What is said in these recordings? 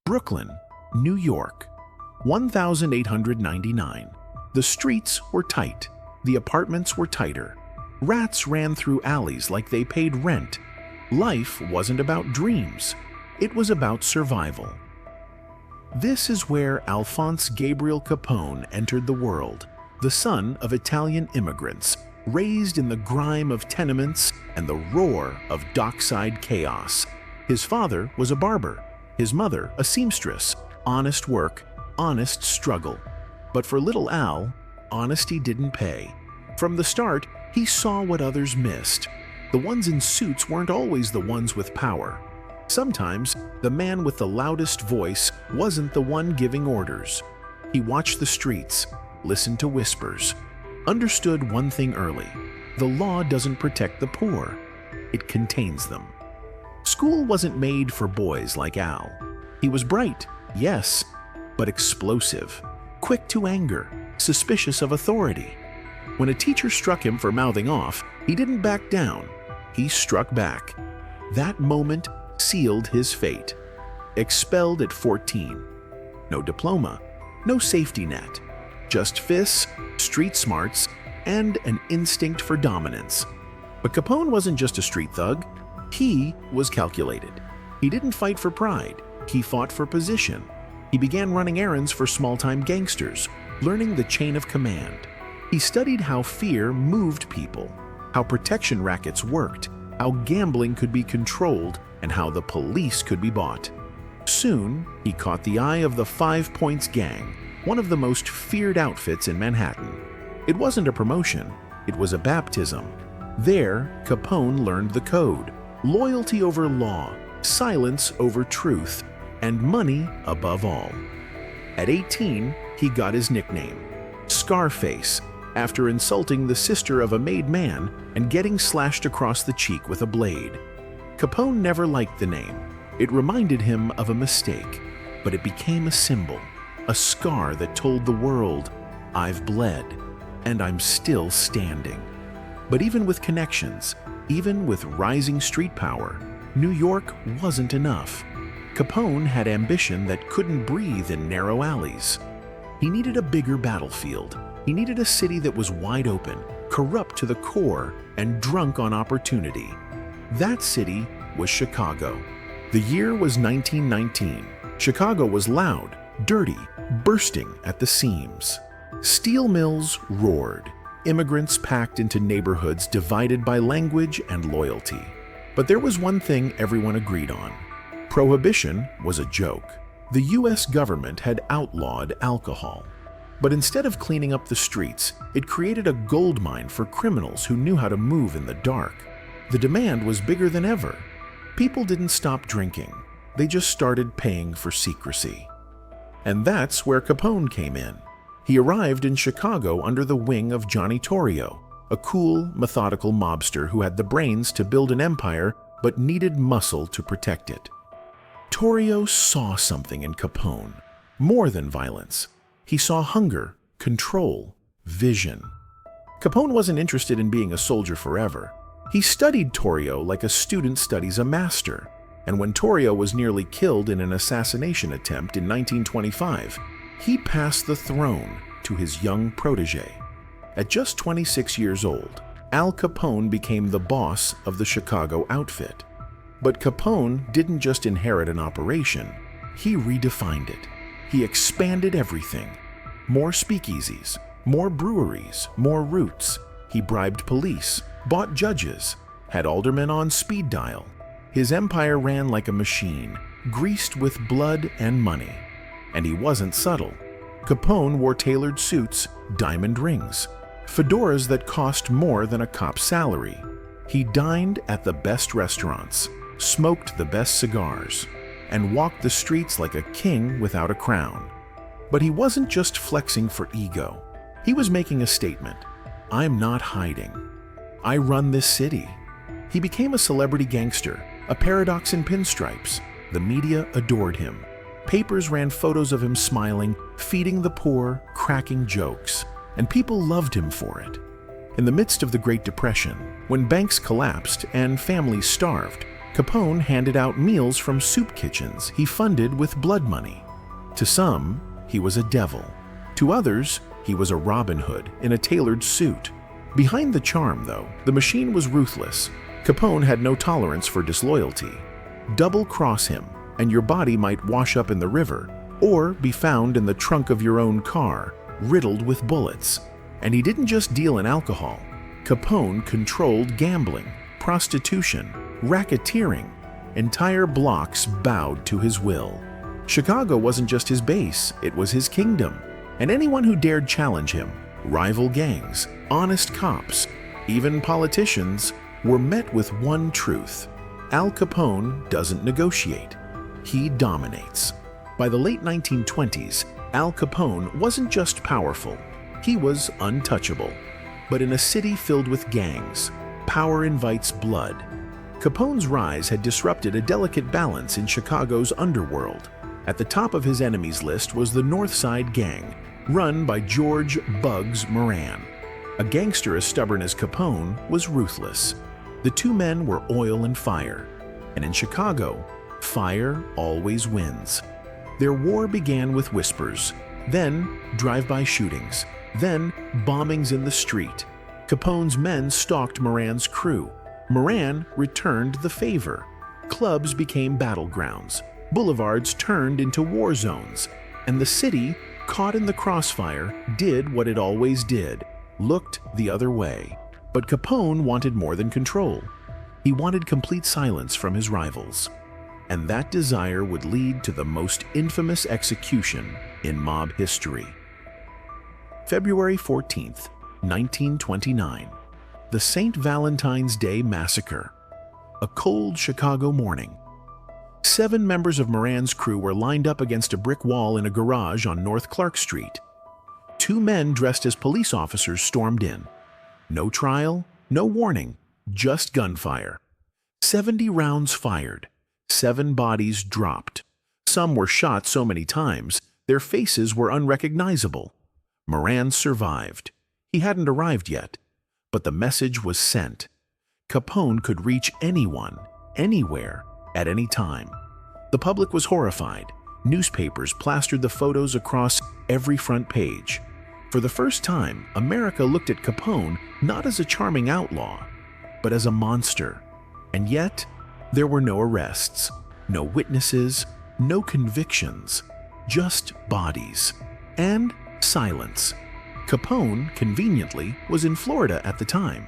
Brooklyn, New York, 1899. The streets were tight. The apartments were tighter. Rats ran through alleys like they paid rent. Life wasn't about dreams. It was about survival. This is where Alphonse Gabriel Capone entered the world, the son of Italian immigrants, raised in the grime of tenements and the roar of dockside chaos. His father was a barber, his mother a seamstress. Honest work, honest struggle. But for little Al, honesty didn't pay. From the start, he saw what others missed. The ones in suits weren't always the ones with power. Sometimes, the man with the loudest voice wasn't the one giving orders. He watched the streets, listened to whispers, understood one thing early: the law doesn't protect the poor, it contains them. School wasn't made for boys like Al. He was bright, yes, but explosive, quick to anger, suspicious of authority. When a teacher struck him for mouthing off, he didn't back down. He struck back. That moment sealed his fate. Expelled at 14. No diploma, no safety net. Just fists, street smarts, and an instinct for dominance. But Capone wasn't just a street thug. He was calculated. He didn't fight for pride. He fought for position. He began running errands for small-time gangsters, learning the chain of command. He studied how fear moved people, how protection rackets worked, how gambling could be controlled, and how the police could be bought. Soon, he caught the eye of the 5 Points Gang, one of the most feared outfits in Manhattan. It wasn't a promotion, it was a baptism. There, Capone learned the code: loyalty over law, silence over truth, and money above all. At 18, he got his nickname, Scarface, after insulting the sister of a made man and getting slashed across the cheek with a blade. Capone never liked the name. It reminded him of a mistake, but it became a symbol, a scar that told the world, I've bled, and I'm still standing. But even with connections, even with rising street power, New York wasn't enough. Capone had ambition that couldn't breathe in narrow alleys. He needed a bigger battlefield. He needed a city that was wide open, corrupt to the core, and drunk on opportunity. That city was Chicago. The year was 1919. Chicago was loud, dirty, bursting at the seams. Steel mills roared. Immigrants packed into neighborhoods divided by language and loyalty. But there was one thing everyone agreed on. Prohibition was a joke. The US government had outlawed alcohol. But instead of cleaning up the streets, it created a goldmine for criminals who knew how to move in the dark. The demand was bigger than ever. People didn't stop drinking. They just started paying for secrecy. And that's where Capone came in. He arrived in Chicago under the wing of Johnny Torrio, a cool, methodical mobster who had the brains to build an empire but needed muscle to protect it. Torrio saw something in Capone, more than violence. He saw hunger, control, vision. Capone wasn't interested in being a soldier forever. He studied Torrio like a student studies a master. And when Torrio was nearly killed in an assassination attempt in 1925, he passed the throne to his young protege. At just 26 years old, Al Capone became the boss of the Chicago outfit. But Capone didn't just inherit an operation, he redefined it. He expanded everything. More speakeasies, more breweries, more routes. He bribed police, bought judges, had aldermen on speed dial. His empire ran like a machine, greased with blood and money. And he wasn't subtle. Capone wore tailored suits, diamond rings, fedoras that cost more than a cop's salary. He dined at the best restaurants, smoked the best cigars, and walked the streets like a king without a crown. But he wasn't just flexing for ego. He was making a statement. I'm not hiding. I run this city. He became a celebrity gangster, a paradox in pinstripes. The media adored him. Papers ran photos of him smiling, feeding the poor, cracking jokes, and people loved him for it. In the midst of the Great Depression, when banks collapsed and families starved, Capone handed out meals from soup kitchens he funded with blood money. To some, he was a devil. To others, he was a Robin Hood in a tailored suit. Behind the charm, though, the machine was ruthless. Capone had no tolerance for disloyalty. Double-cross him, and your body might wash up in the river, or be found in the trunk of your own car, riddled with bullets. And he didn't just deal in alcohol. Capone controlled gambling, prostitution, racketeering. Entire blocks bowed to his will. Chicago wasn't just his base, it was his kingdom. And anyone who dared challenge him, rival gangs, honest cops, even politicians, were met with one truth. Al Capone doesn't negotiate. He dominates. By the late 1920s, Al Capone wasn't just powerful, he was untouchable. But in a city filled with gangs, power invites blood. Capone's rise had disrupted a delicate balance in Chicago's underworld. At the top of his enemies list was the North Side Gang, run by George "Bugs" Moran. A gangster as stubborn as Capone was ruthless. The two men were oil and fire, and in Chicago, fire always wins. Their war began with whispers, then drive-by shootings, then bombings in the street. Capone's men stalked Moran's crew. Moran returned the favor. Clubs became battlegrounds. Boulevards turned into war zones. And the city, caught in the crossfire, did what it always did, looked the other way. But Capone wanted more than control. He wanted complete silence from his rivals. And that desire would lead to the most infamous execution in mob history. February 14th, 1929. The St. Valentine's Day Massacre. A cold Chicago morning. 7 members of Moran's crew were lined up against a brick wall in a garage on North Clark Street. 2 men dressed as police officers stormed in. No trial, no warning, just gunfire. 70 rounds fired. 7 bodies dropped. Some were shot so many times, their faces were unrecognizable. Moran survived. He hadn't arrived yet, but the message was sent. Capone could reach anyone, anywhere, at any time. The public was horrified. Newspapers plastered the photos across every front page. For the first time, America looked at Capone not as a charming outlaw, but as a monster. And yet, there were no arrests, no witnesses, no convictions, just bodies. And silence. Capone, conveniently, was in Florida at the time,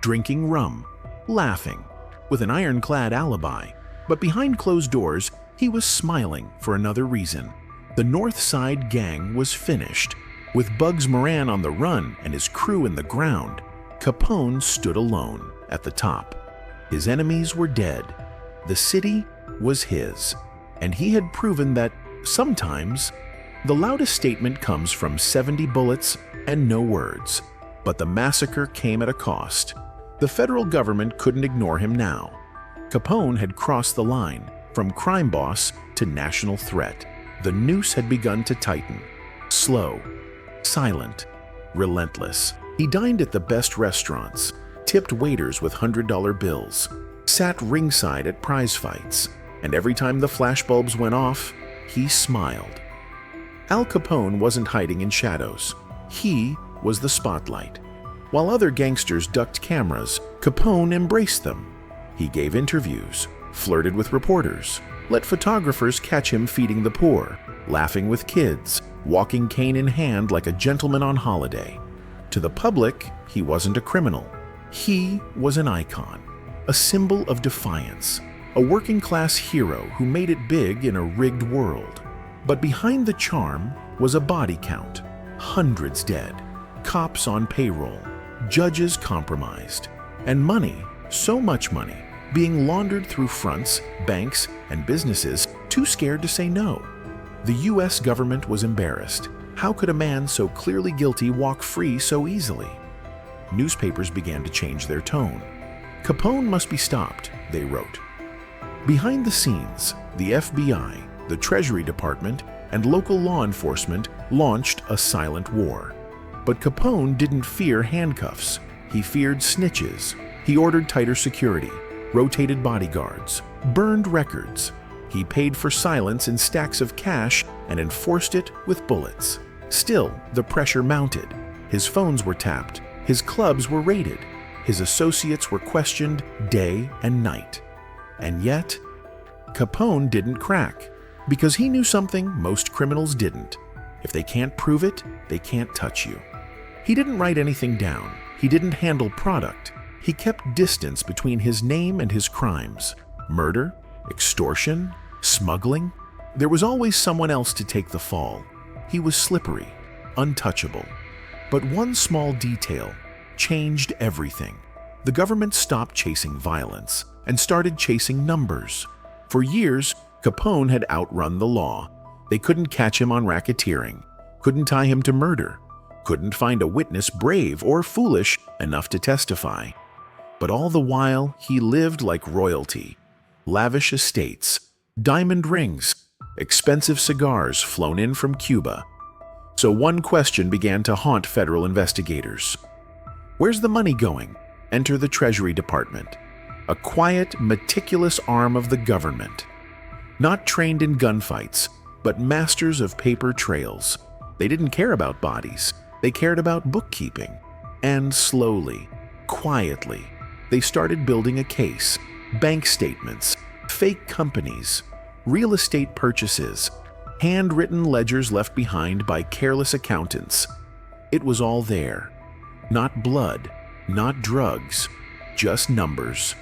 drinking rum, laughing, with an ironclad alibi. But behind closed doors, he was smiling for another reason. The North Side Gang was finished. With Bugs Moran on the run and his crew in the ground, Capone stood alone at the top. His enemies were dead. The city was his. And he had proven that, sometimes, the loudest statement comes from 70 bullets and no words. But the massacre came at a cost. The federal government couldn't ignore him now. Capone had crossed the line, from crime boss to national threat. The noose had begun to tighten. Slow, silent, relentless. He dined at the best restaurants, tipped waiters with $100 bills, sat ringside at prize fights, and every time the flashbulbs went off, he smiled. Al Capone wasn't hiding in shadows. He was the spotlight. While other gangsters ducked cameras, Capone embraced them. He gave interviews, flirted with reporters, let photographers catch him feeding the poor, laughing with kids, walking cane in hand like a gentleman on holiday. To the public, he wasn't a criminal. He was an icon, a symbol of defiance, a working-class hero who made it big in a rigged world. But behind the charm was a body count, hundreds dead, cops on payroll, judges compromised, and money, so much money, being laundered through fronts, banks, and businesses too scared to say no. The U.S. government was embarrassed. How could a man so clearly guilty walk free so easily? Newspapers began to change their tone. Capone must be stopped, they wrote. Behind the scenes, the FBI, the Treasury Department, and local law enforcement launched a silent war. But Capone didn't fear handcuffs. He feared snitches. He ordered tighter security. rotated bodyguards, burned records. He paid for silence in stacks of cash and enforced it with bullets. Still, the pressure mounted. His phones were tapped. His clubs were raided. His associates were questioned day and night. And yet, Capone didn't crack, because he knew something most criminals didn't. If they can't prove it, they can't touch you. He didn't write anything down. He didn't handle product. He kept distance between his name and his crimes. Murder, extortion, smuggling. There was always someone else to take the fall. He was slippery, untouchable. But one small detail changed everything. The government stopped chasing violence and started chasing numbers. For years, Capone had outrun the law. They couldn't catch him on racketeering, couldn't tie him to murder, couldn't find a witness brave or foolish enough to testify. But all the while, he lived like royalty. Lavish estates, diamond rings, expensive cigars flown in from Cuba. So one question began to haunt federal investigators. Where's the money going? Enter the Treasury Department, a quiet, meticulous arm of the government. Not trained in gunfights, but masters of paper trails. They didn't care about bodies. They cared about bookkeeping. And slowly, quietly, they started building a case. Bank statements, fake companies, real estate purchases, handwritten ledgers left behind by careless accountants. It was all there. Not blood, not drugs, just numbers.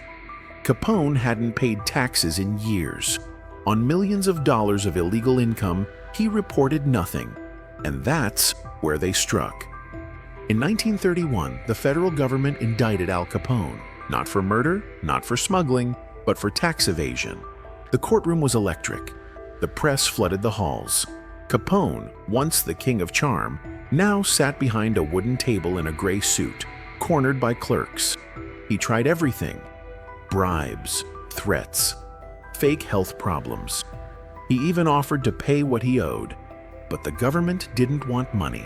Capone hadn't paid taxes in years. On millions of dollars of illegal income, he reported nothing. And that's where they struck. In 1931, the federal government indicted Al Capone, not for murder, not for smuggling, but for tax evasion. The courtroom was electric. The press flooded the halls. Capone, once the king of charm, now sat behind a wooden table in a gray suit, cornered by clerks. He tried everything: bribes, threats, fake health problems. He even offered to pay what he owed. But the government didn't want money.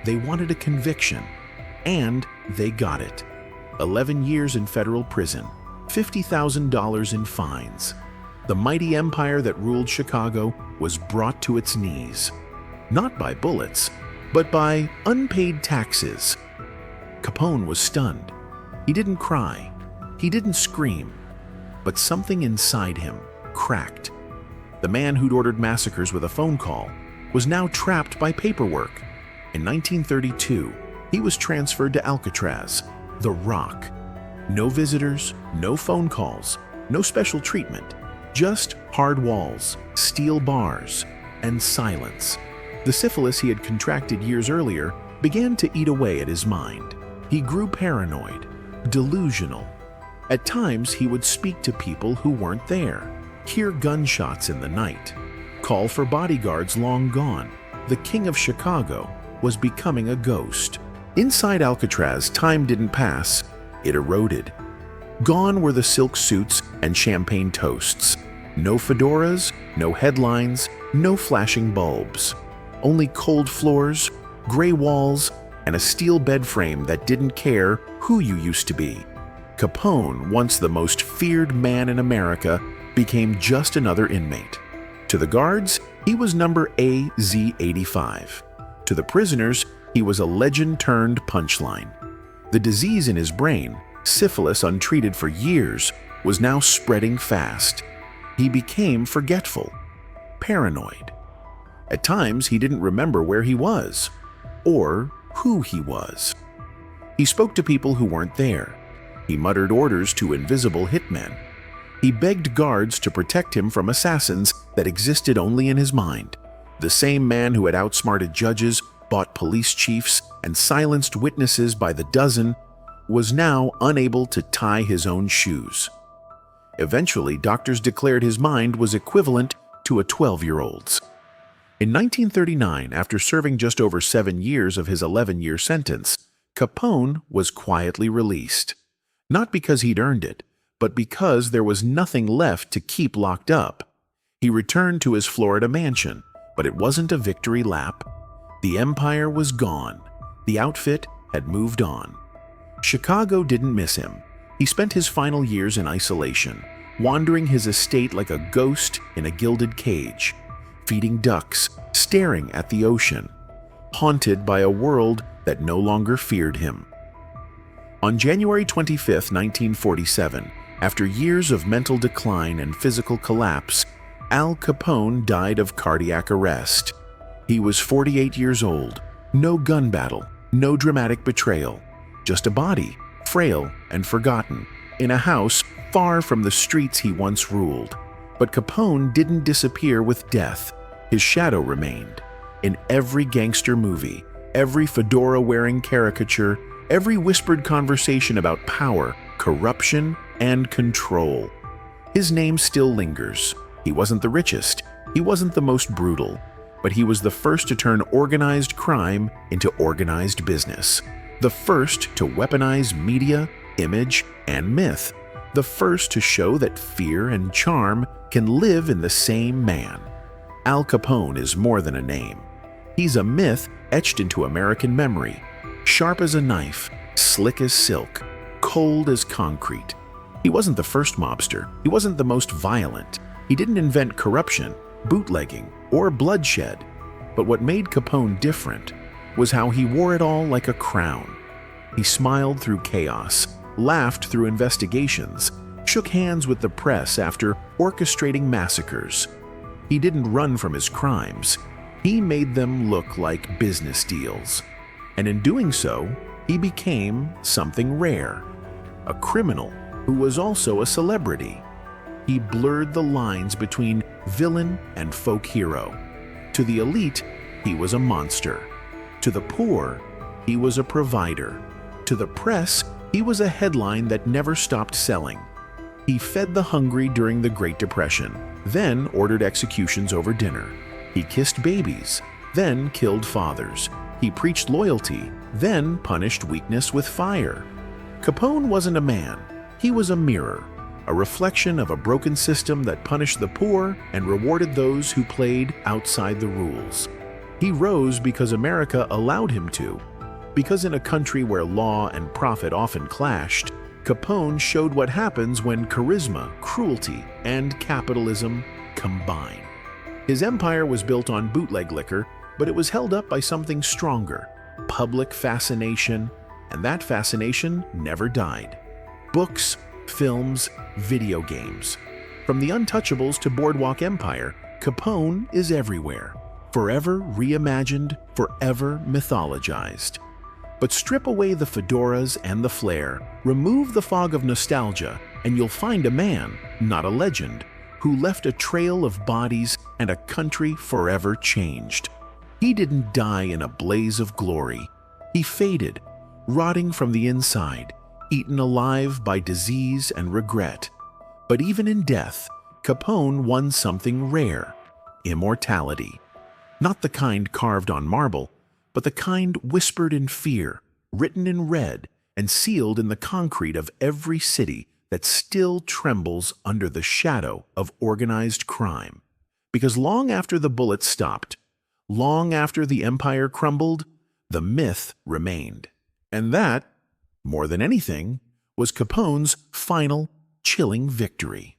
They wanted a conviction. And they got it. 11 years in federal prison, $50,000 in fines. The mighty empire that ruled Chicago was brought to its knees. Not by bullets, but by unpaid taxes. Capone was stunned. He didn't cry. He didn't scream. But something inside him cracked. The man who'd ordered massacres with a phone call was now trapped by paperwork. In 1932, he was transferred to Alcatraz, the Rock. No visitors, no phone calls, no special treatment, just hard walls, steel bars, and silence. The syphilis he had contracted years earlier began to eat away at his mind. He grew paranoid, delusional. At times, he would speak to people who weren't there, hear gunshots in the night, call for bodyguards long gone. The king of Chicago was becoming a ghost. Inside Alcatraz, time didn't pass, it eroded. Gone were the silk suits and champagne toasts. No fedoras, no headlines, no flashing bulbs. Only cold floors, gray walls, and a steel bed frame that didn't care who you used to be. Capone, once the most feared man in America, became just another inmate. To the guards, he was number AZ85. To the prisoners, he was a legend turned punchline. The disease in his brain, syphilis untreated for years, was now spreading fast. He became forgetful, paranoid. At times, he didn't remember where he was, or who he was. He spoke to people who weren't there. He muttered orders to invisible hitmen. He begged guards to protect him from assassins that existed only in his mind. The same man who had outsmarted judges, bought police chiefs, and silenced witnesses by the dozen was now unable to tie his own shoes. Eventually, doctors declared his mind was equivalent to a 12-year-old's. In 1939, after serving just over 7 years of his 11-year sentence, Capone was quietly released. Not because he'd earned it, but because there was nothing left to keep locked up. He returned to his Florida mansion, but it wasn't a victory lap. The empire was gone. The outfit had moved on. Chicago didn't miss him. He spent his final years in isolation, wandering his estate like a ghost in a gilded cage, feeding ducks, staring at the ocean, haunted by a world that no longer feared him. On January 25, 1947, after years of mental decline and physical collapse, Al Capone died of cardiac arrest. He was 48 years old, no gun battle, no dramatic betrayal, just a body, frail and forgotten, in a house far from the streets he once ruled. But Capone didn't disappear with death. His shadow remained. In every gangster movie, every fedora-wearing caricature, every whispered conversation about power, corruption, and control. His name still lingers. He wasn't the richest, he wasn't the most brutal, but he was the first to turn organized crime into organized business. The first to weaponize media, image, and myth. The first to show that fear and charm can live in the same man. Al Capone is more than a name. He's a myth etched into American memory, sharp as a knife, slick as silk, cold as concrete. He wasn't the first mobster. He wasn't the most violent. He didn't invent corruption, bootlegging, or bloodshed. But what made Capone different was how he wore it all like a crown. He smiled through chaos, laughed through investigations, shook hands with the press after orchestrating massacres. He didn't run from his crimes. He made them look like business deals. And in doing so, he became something rare, a criminal who was also a celebrity. He blurred the lines between villain and folk hero. To the elite, he was a monster. To the poor, he was a provider. To the press, he was a headline that never stopped selling. He fed the hungry during the Great Depression, then ordered executions over dinner. He kissed babies, then killed fathers. He preached loyalty, then punished weakness with fire. Capone wasn't a man. He was a mirror, a reflection of a broken system that punished the poor and rewarded those who played outside the rules. He rose because America allowed him to. Because in a country where law and profit often clashed, Capone showed what happens when charisma, cruelty, and capitalism combine. His empire was built on bootleg liquor, but it was held up by something stronger, public fascination, and that fascination never died. Books, films, video games. From the Untouchables to Boardwalk Empire, Capone is everywhere, forever reimagined, forever mythologized. But strip away the fedoras and the flair, remove the fog of nostalgia, and you'll find a man, not a legend, who left a trail of bodies and a country forever changed. He didn't die in a blaze of glory. He faded, rotting from the inside, eaten alive by disease and regret. But even in death, Capone won something rare: immortality. Not the kind carved on marble, but the kind whispered in fear, written in red, and sealed in the concrete of every city that still trembles under the shadow of organized crime. Because long after the bullets stopped, long after the empire crumbled, the myth remained. And that, more than anything, was Capone's final, chilling victory.